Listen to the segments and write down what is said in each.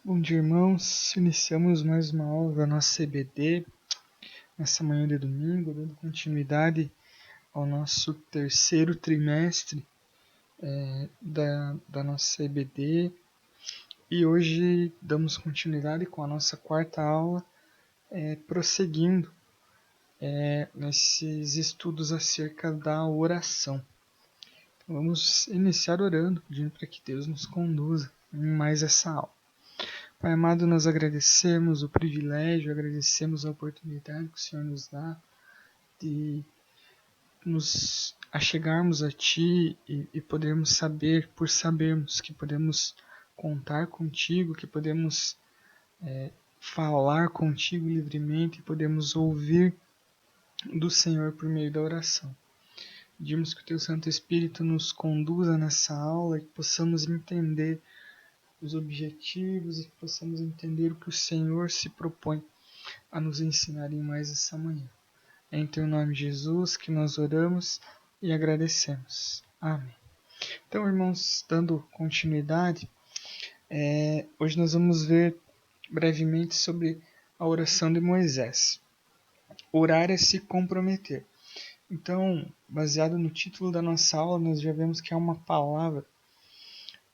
Bom dia, irmãos. Iniciamos mais uma aula da nossa EBD nessa manhã de domingo, dando continuidade ao nosso terceiro trimestre da nossa EBD. E hoje damos continuidade com a nossa quarta aula, prosseguindo nesses estudos acerca da oração. Então, vamos iniciar orando, pedindo para que Deus nos conduza em mais essa aula. Pai amado, nós agradecemos o privilégio, agradecemos a oportunidade que o Senhor nos dá de nos achegarmos a Ti e podermos saber, por sabermos que podemos contar contigo, que podemos falar contigo livremente e podemos ouvir do Senhor por meio da oração. Pedimos que o Teu Santo Espírito nos conduza nessa aula e que possamos entender os objetivos e que possamos entender o que o Senhor se propõe a nos ensinar em mais essa manhã. É em Teu nome, Jesus, que nós oramos e agradecemos. Amém. Então, irmãos, dando continuidade, hoje nós vamos ver brevemente sobre a oração de Moisés. Orar é se comprometer. Então, baseado no título da nossa aula, nós já vemos que é uma palavra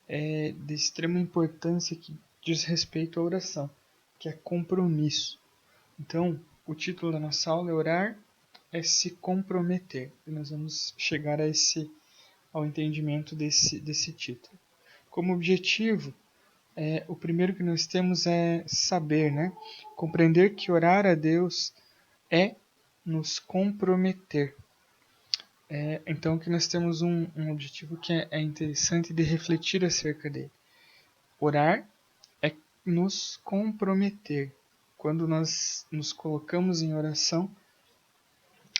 de extrema importância que diz respeito à oração, que é compromisso. Então, o título da nossa aula é Orar é se comprometer. E nós vamos chegar ao entendimento desse título. Como objetivo, o primeiro que nós temos é saber, compreender que orar a Deus é nos comprometer. Então, que nós temos um objetivo que é interessante de refletir acerca dele. Orar é nos comprometer. Quando nós nos colocamos em oração,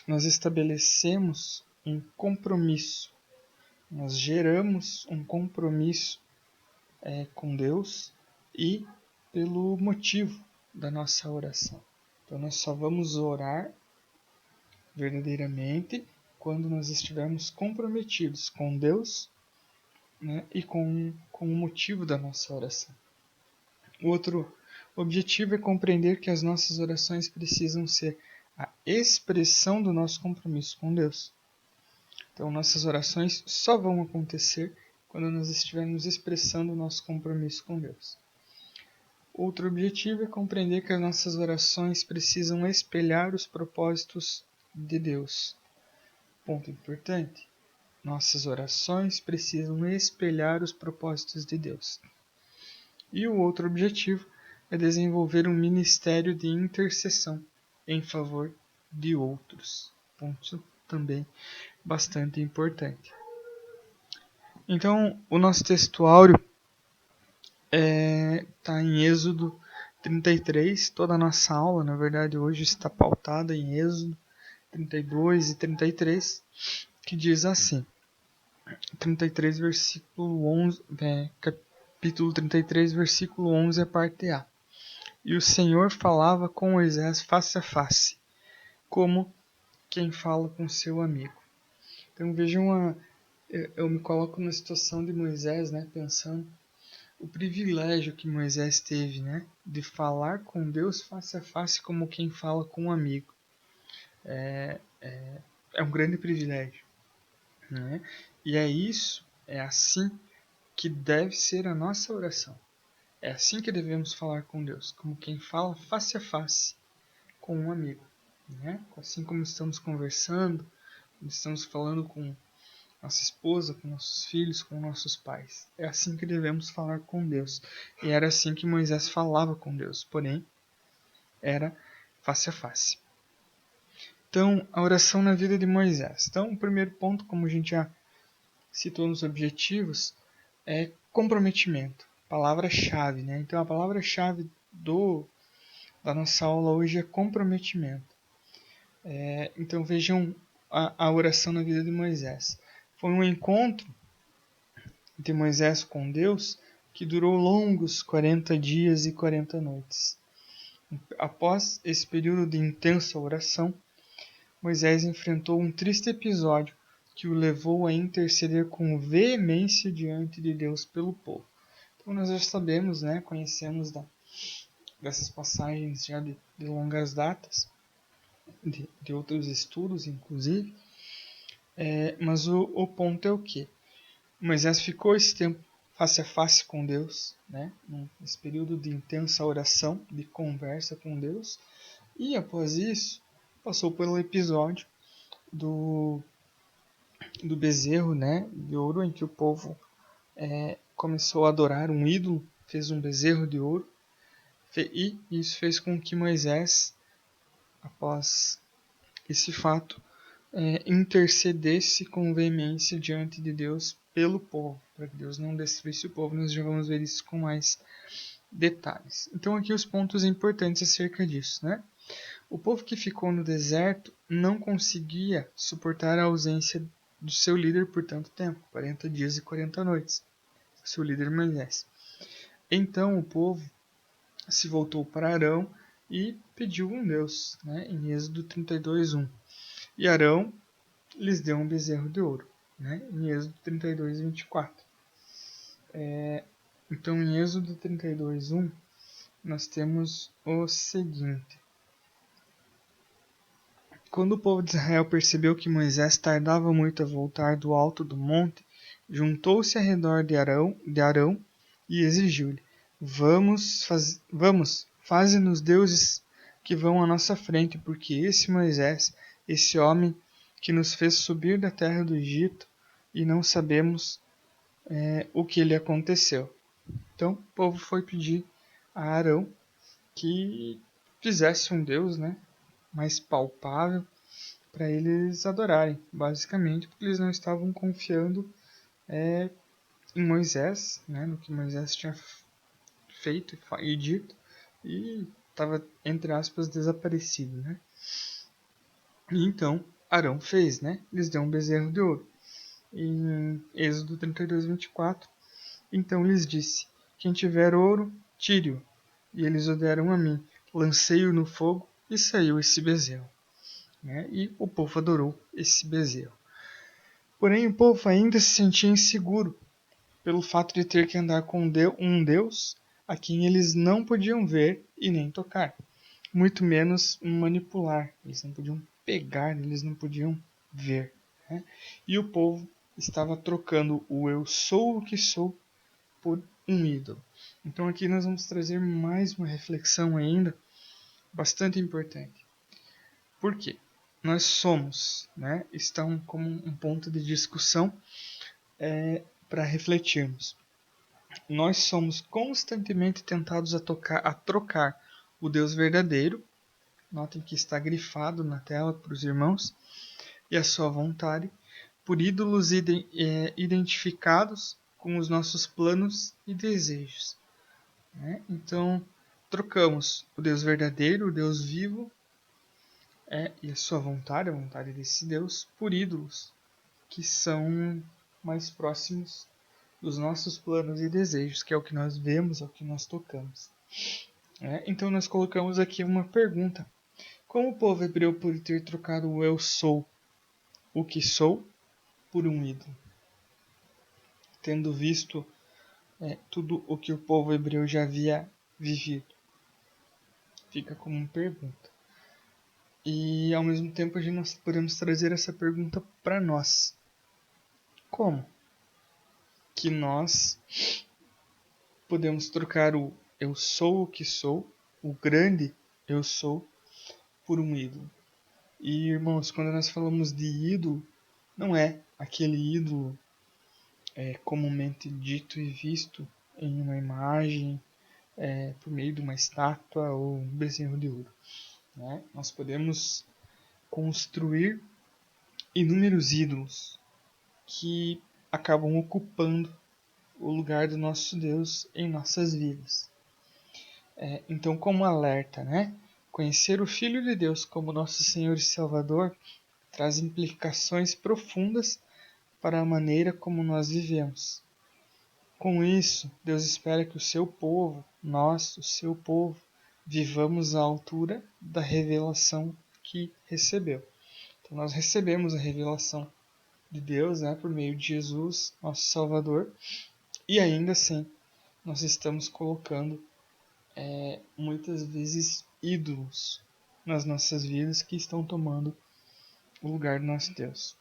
nós estabelecemos um compromisso. Nós geramos um compromisso com Deus e pelo motivo da nossa oração. Então, nós só vamos orar verdadeiramente quando nós estivermos comprometidos com Deus, e com o motivo da nossa oração. O outro objetivo é compreender que as nossas orações precisam ser a expressão do nosso compromisso com Deus. Então, nossas orações só vão acontecer quando nós estivermos expressando o nosso compromisso com Deus. Outro objetivo é compreender que as nossas orações precisam espelhar os propósitos de Deus. Ponto importante. Nossas orações precisam espelhar os propósitos de Deus. E o outro objetivo é desenvolver um ministério de intercessão em favor de outros. Ponto também bastante importante. Então, o nosso textuário está em Êxodo 33. Toda a nossa aula, na verdade, hoje está pautada em Êxodo 32 e 33, que diz assim, 33, versículo 11, capítulo 33, versículo 11, a parte A. E o Senhor falava com Moisés face a face, como quem fala com seu amigo. Então vejam, eu me coloco na situação de Moisés, pensando o privilégio que Moisés teve, de falar com Deus face a face como quem fala com um amigo. É um grande privilégio. E é assim que deve ser a nossa oração. É assim que devemos falar com Deus, como quem fala face a face com um amigo. Assim como estamos conversando, estamos falando com nossa esposa, com nossos filhos, com nossos pais. É assim que devemos falar com Deus. E era assim que Moisés falava com Deus, porém, era face a face. Então, a oração na vida de Moisés. Então, o primeiro ponto, como a gente já citou nos objetivos, é comprometimento. Palavra-chave, Então, a palavra-chave da nossa aula hoje é comprometimento. Então, vejam a oração na vida de Moisés. Foi um encontro de Moisés com Deus que durou longos 40 dias e 40 noites. Após esse período de intensa oração, Moisés enfrentou um triste episódio que o levou a interceder com veemência diante de Deus pelo povo. Como nós já sabemos, né, conhecemos dessas passagens já de longas datas, de outros estudos, inclusive. Mas o ponto é o quê? Moisés ficou esse tempo face a face com Deus, né? Nesse período de intensa oração, de conversa com Deus. E após isso, passou pelo episódio do bezerro, né, de ouro, em que o povo começou a adorar um ídolo, fez um bezerro de ouro. E isso fez com que Moisés, após esse fato, intercedesse com veemência diante de Deus pelo povo, para que Deus não destruísse o povo. Nós já vamos ver isso com mais detalhes. Então aqui os pontos importantes acerca disso, né? O povo que ficou no deserto não conseguia suportar a ausência do seu líder por tanto tempo, 40 dias e 40 noites, seu líder Moisés. Então o povo se voltou para Arão e pediu um Deus, né? Em Êxodo 32:1. E Arão lhes deu um bezerro de ouro, né? Em Êxodo 32:24. Então, em Êxodo 32:1, nós temos o seguinte: quando o povo de Israel percebeu que Moisés tardava muito a voltar do alto do monte, juntou-se ao redor de Arão e exigiu-lhe: Vamos, faze-nos deuses que vão à nossa frente, porque esse Moisés, esse homem que nos fez subir da terra do Egito, e não sabemos o que lhe aconteceu. Então o povo foi pedir a Arão que fizesse um Deus, né, mais palpável para eles adorarem, basicamente, porque eles não estavam confiando em Moisés, né, no que Moisés tinha feito e dito, e estava, entre aspas, desaparecido, né? E então Arão fez, né? Lhes deu um bezerro de ouro. Em Êxodo 32:24, então lhes disse: Quem tiver ouro, tire-o. E eles o deram a mim. Lancei-o no fogo e saiu esse bezerro. Né? E o povo adorou esse bezerro. Porém, o povo ainda se sentia inseguro pelo fato de ter que andar com um Deus a quem eles não podiam ver e nem tocar, muito menos manipular. Eles não podiam pegar, eles não podiam ver. Né? E o povo estava trocando o eu sou o que sou por um ídolo. Então aqui nós vamos trazer mais uma reflexão ainda bastante importante. Por quê? Nós somos, né? Estão como um ponto de discussão para refletirmos. Nós somos constantemente tentados a trocar o Deus verdadeiro, notem que está grifado na tela para os irmãos, e a sua vontade, por ídolos identificados com os nossos planos e desejos. Né? Então, trocamos o Deus verdadeiro, o Deus vivo, e a sua vontade, a vontade desse Deus, por ídolos que são mais próximos dos nossos planos e desejos, que é o que nós vemos, é o que nós tocamos. Então nós colocamos aqui uma pergunta: como o povo hebreu pode ter trocado o eu sou, o que sou, por um ídolo? Tendo visto tudo o que o povo hebreu já havia vivido. Fica como uma pergunta. E ao mesmo tempo nós podemos trazer essa pergunta para nós. Como que nós podemos trocar o eu sou o que sou, o grande eu sou, por um ídolo? E irmãos, quando nós falamos de ídolo, não é aquele ídolo comumente dito e visto em uma imagem, por meio de uma estátua ou um bezerro de ouro. Né? Nós podemos construir inúmeros ídolos que acabam ocupando o lugar do nosso Deus em nossas vidas. Então, como alerta, né? Conhecer o Filho de Deus como nosso Senhor e Salvador traz implicações profundas para a maneira como nós vivemos. Com isso, Deus espera que o seu povo, nós, o seu povo, vivamos à altura da revelação que recebeu. Então, nós recebemos a revelação de Deus, né, por meio de Jesus, nosso Salvador, e ainda assim nós estamos colocando muitas vezes ídolos nas nossas vidas que estão tomando o lugar do nosso Deus.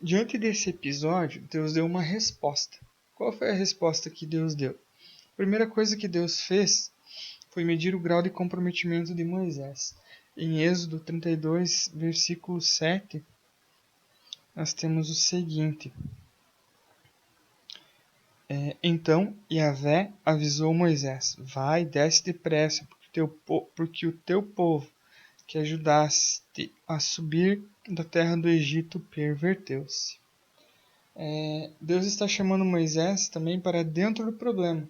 Diante desse episódio, Deus deu uma resposta. Qual foi a resposta que Deus deu? A primeira coisa que Deus fez foi medir o grau de comprometimento de Moisés. Em Êxodo 32, versículo 7, nós temos o seguinte: Então Yahvé avisou Moisés: Vai, desce depressa, porque o teu povo, que ajudaste a subir da terra do Egito, perverteu-se. Deus está chamando Moisés também para dentro do problema.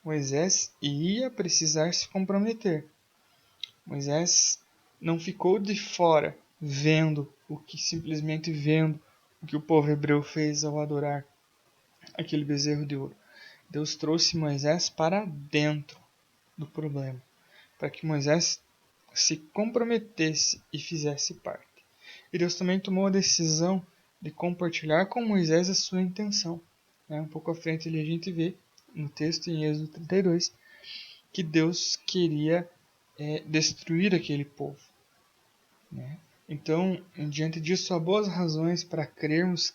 Moisés ia precisar se comprometer. Moisés não ficou de fora, simplesmente vendo o que o povo hebreu fez ao adorar aquele bezerro de ouro. Deus trouxe Moisés para dentro do problema, para que Moisés se comprometesse e fizesse parte. E Deus também tomou a decisão de compartilhar com Moisés a sua intenção. Um pouco à frente ali a gente vê, no texto em Êxodo 32, que Deus queria destruir aquele povo. Então, diante disso, há boas razões para crermos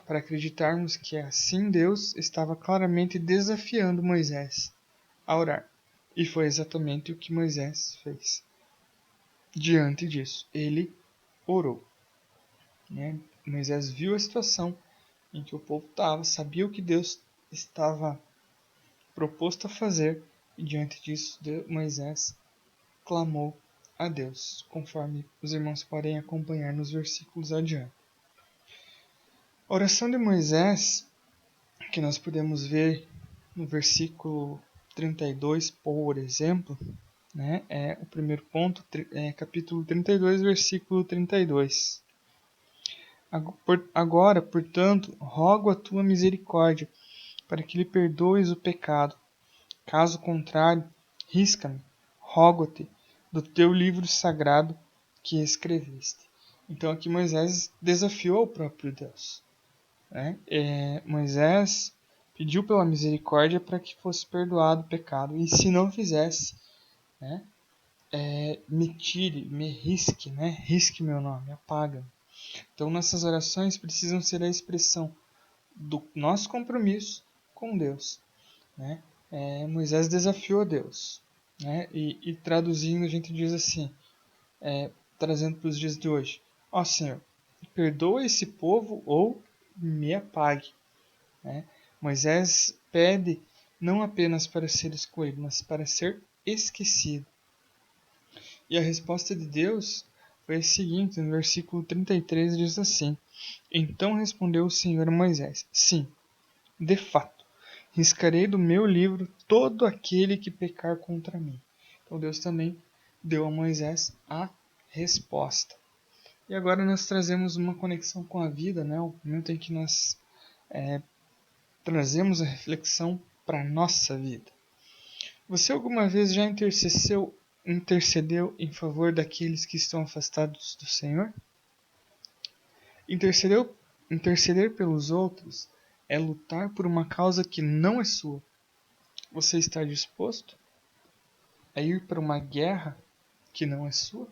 para acreditarmos que assim Deus estava claramente desafiando Moisés a orar. E foi exatamente o que Moisés fez. Diante disso, ele orou. Moisés viu a situação em que o povo estava, sabia o que Deus estava proposto a fazer, e diante disso, Moisés clamou a Deus, conforme os irmãos podem acompanhar nos versículos adiante. A oração de Moisés, que nós podemos ver no versículo 32, por exemplo, é o primeiro ponto, capítulo 32, versículo 32. Agora, portanto, rogo a tua misericórdia, para que lhe perdoes o pecado. Caso contrário, risca-me, rogo-te, do teu livro sagrado que escreveste. Então aqui Moisés desafiou o próprio Deus. Moisés pediu pela misericórdia para que fosse perdoado o pecado. E se não fizesse, me tire, me risque, risque meu nome, apaga. Então nossas orações precisam ser a expressão do nosso compromisso com Deus. Moisés desafiou Deus. E traduzindo a gente diz assim, trazendo para os dias de hoje: Ó Senhor, perdoa esse povo ou me apague. Moisés pede não apenas para ser escolhido, mas para ser esquecido. E a resposta de Deus foi a seguinte: no versículo 33 diz assim: Então respondeu o Senhor a Moisés: Sim, de fato, riscarei do meu livro todo aquele que pecar contra mim. Então Deus também deu a Moisés a resposta. E agora nós trazemos uma conexão com a vida, o momento em que nós trazemos a reflexão para a nossa vida. Você alguma vez já intercedeu em favor daqueles que estão afastados do Senhor? Interceder pelos outros é lutar por uma causa que não é sua. Você está disposto a ir para uma guerra que não é sua?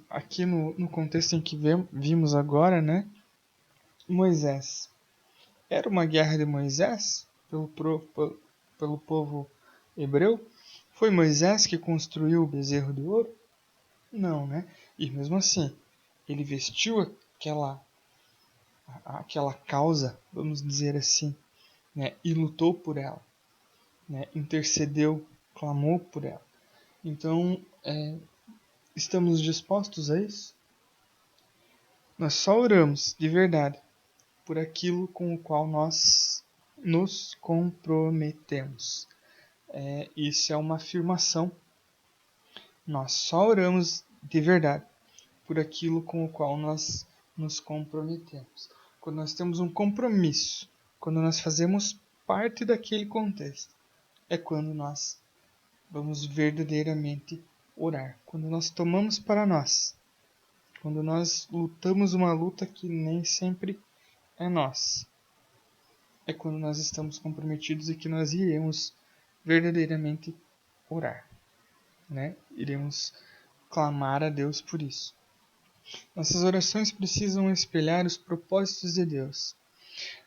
Aqui no contexto em que vimos agora, Moisés. Era uma guerra de Moisés pelo povo hebreu? Foi Moisés que construiu o bezerro de ouro? Não, E mesmo assim, ele vestiu aquela causa, vamos dizer assim, e lutou por ela, intercedeu, clamou por ela. Então, estamos dispostos a isso? Nós só oramos de verdade por aquilo com o qual nós nos comprometemos. Isso é uma afirmação. Nós só oramos de verdade por aquilo com o qual nós nos comprometemos. Quando nós temos um compromisso, quando nós fazemos parte daquele contexto, é quando nós vamos verdadeiramente orar. Quando nós tomamos para nós, quando nós lutamos uma luta que nem sempre é nós. É quando nós estamos comprometidos e que nós iremos verdadeiramente orar, né? Iremos clamar a Deus por isso. Nossas orações precisam espelhar os propósitos de Deus.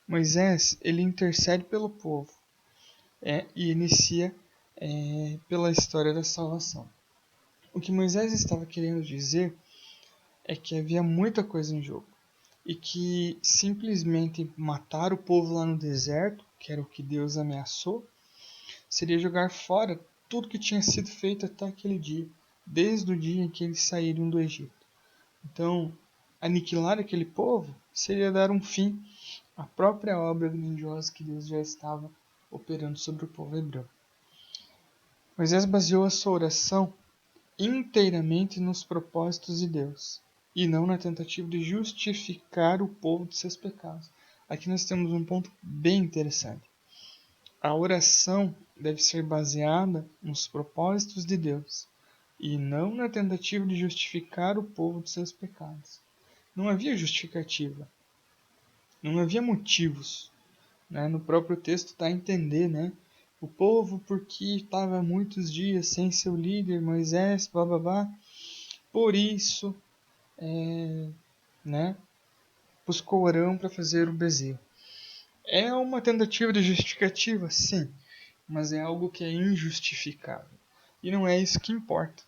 Moisés, ele intercede pelo povo e inicia pela história da salvação. O que Moisés estava querendo dizer é que havia muita coisa em jogo e que simplesmente matar o povo lá no deserto, que era o que Deus ameaçou, seria jogar fora tudo que tinha sido feito até aquele dia, desde o dia em que eles saíram do Egito. Então, aniquilar aquele povo seria dar um fim à própria obra grandiosa que Deus já estava operando sobre o povo hebreu. Moisés baseou a sua oração inteiramente nos propósitos de Deus e não na tentativa de justificar o povo de seus pecados. Aqui nós temos um ponto bem interessante. A oração deve ser baseada nos propósitos de Deus e não na tentativa de justificar o povo de seus pecados. Não havia justificativa, não havia motivos. Né? No próprio texto dá a entender, né? O povo, porque estava muitos dias sem seu líder, Moisés, blá, por isso, né? Buscou Arão para fazer o bezerro. É uma tentativa de justificativa, sim, mas é algo que é injustificável. E não é isso que importa.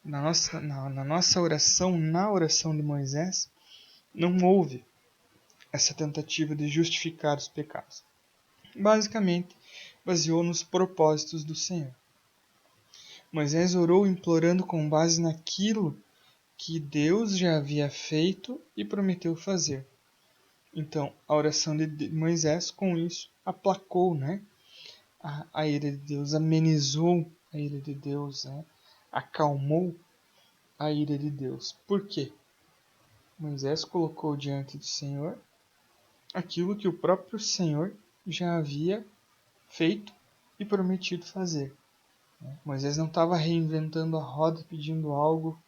Na nossa oração, na oração de Moisés, não houve essa tentativa de justificar os pecados. Basicamente, baseou nos propósitos do Senhor. Moisés orou implorando com base naquilo que Deus já havia feito e prometeu fazer. Então, a oração de Moisés, com isso, aplacou, né, a ira de Deus, amenizou a ira de Deus, né, acalmou a ira de Deus. Por quê? Moisés colocou diante do Senhor aquilo que o próprio Senhor já havia feito e prometido fazer. Moisés não estava reinventando a roda pedindo algo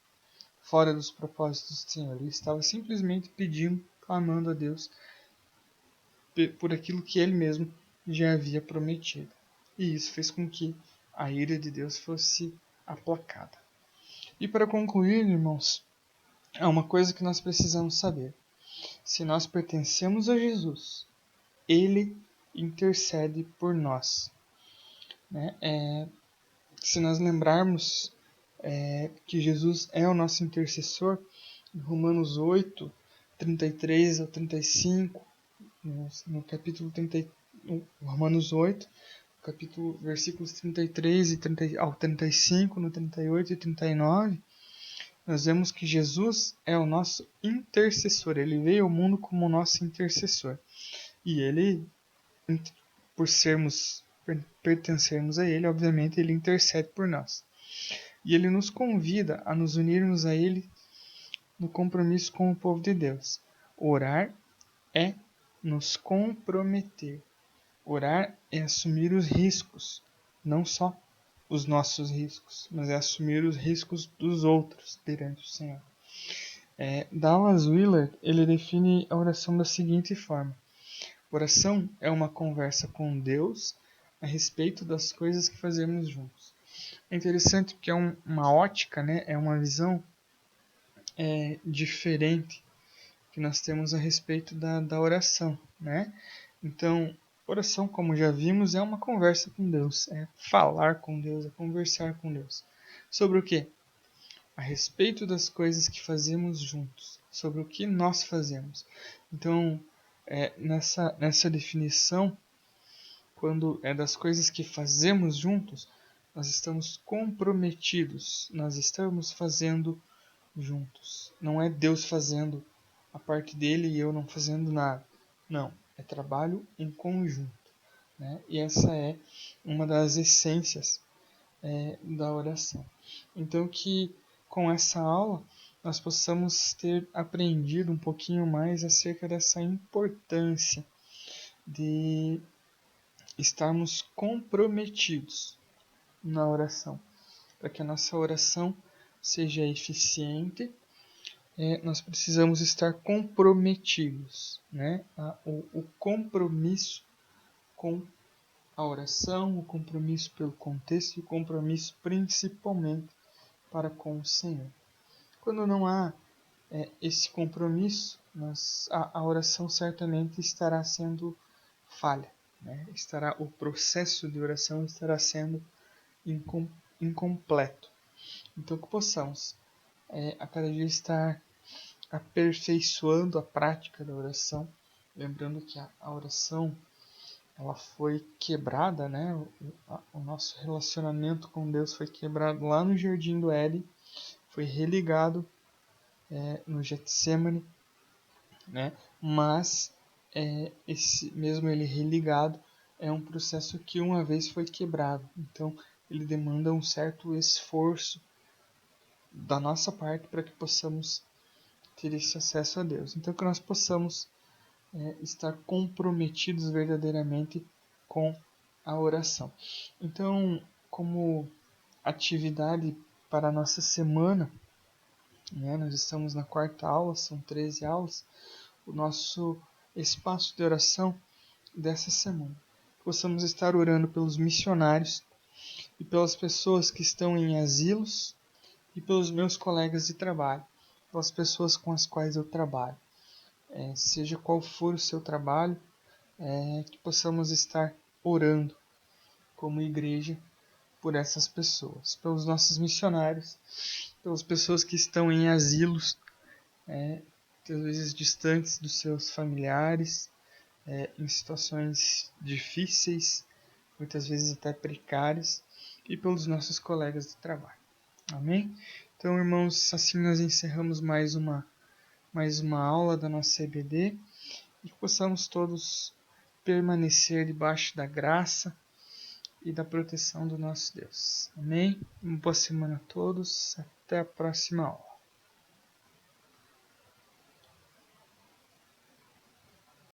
fora dos propósitos do Senhor. Ele estava simplesmente pedindo, clamando a Deus por aquilo que ele mesmo já havia prometido. E isso fez com que a ira de Deus fosse aplacada. E para concluir, irmãos, há uma coisa que nós precisamos saber. Se nós pertencemos a Jesus, Ele intercede por nós. Se nós lembrarmos que Jesus é o nosso intercessor, em Romanos 8, 33 ao 35, no capítulo 30, Romanos 8, capítulo, versículos 33 ao 35, no 38 e 39, nós vemos que Jesus é o nosso intercessor. Ele veio ao mundo como nosso intercessor. E ele, por pertencermos a ele, obviamente ele intercede por nós. E ele nos convida a nos unirmos a ele no compromisso com o povo de Deus. Orar é nos comprometer. Orar é assumir os riscos, não só os nossos riscos, mas é assumir os riscos dos outros perante o Senhor. Dallas Willard, ele define a oração da seguinte forma: oração é uma conversa com Deus a respeito das coisas que fazemos juntos. É interessante porque é uma ótica, né? É uma visão diferente que nós temos a respeito da oração, né? Então, oração, como já vimos, é uma conversa com Deus, é falar com Deus, é conversar com Deus. Sobre o quê? A respeito das coisas que fazemos juntos, sobre o que nós fazemos. Então, nessa definição, quando é das coisas que fazemos juntos, nós estamos comprometidos, nós estamos fazendo juntos. Não é Deus fazendo a parte dele e eu não fazendo nada. Não, é trabalho em conjunto. Né? E essa é uma das essências da oração. Então que com essa aula nós possamos ter aprendido um pouquinho mais acerca dessa importância de estarmos comprometidos na oração, para que a nossa oração seja eficiente nós precisamos estar comprometidos, né? O compromisso com a oração, o compromisso pelo contexto e o compromisso principalmente para com o Senhor. Quando não há esse compromisso, a oração certamente estará sendo falha, né? O processo de oração estará sendo incompleto. Então que possamos a cada dia estar aperfeiçoando a prática da oração, lembrando que a oração ela foi quebrada, né? O nosso relacionamento com Deus foi quebrado lá no Jardim do Éden, foi religado no Getsemane, né? Mas esse mesmo ele religado é um processo que uma vez foi quebrado, então ele demanda um certo esforço da nossa parte para que possamos ter esse acesso a Deus. Então que nós possamos estar comprometidos verdadeiramente com a oração. Então, como atividade para a nossa semana, né, nós estamos na 4ª aula, são 13 aulas, o nosso espaço de oração dessa semana. Possamos estar orando pelos missionários e pelas pessoas que estão em asilos e pelos meus colegas de trabalho, pelas pessoas com as quais eu trabalho. Seja qual for o seu trabalho, que possamos estar orando como igreja por essas pessoas, pelos nossos missionários, pelas pessoas que estão em asilos, às vezes distantes dos seus familiares, em situações difíceis, muitas vezes até precárias, e pelos nossos colegas de trabalho. Amém? Então, irmãos, assim nós encerramos mais uma aula da nossa EBD e que possamos todos permanecer debaixo da graça e da proteção do nosso Deus. Amém? Uma boa semana a todos. Até a próxima aula.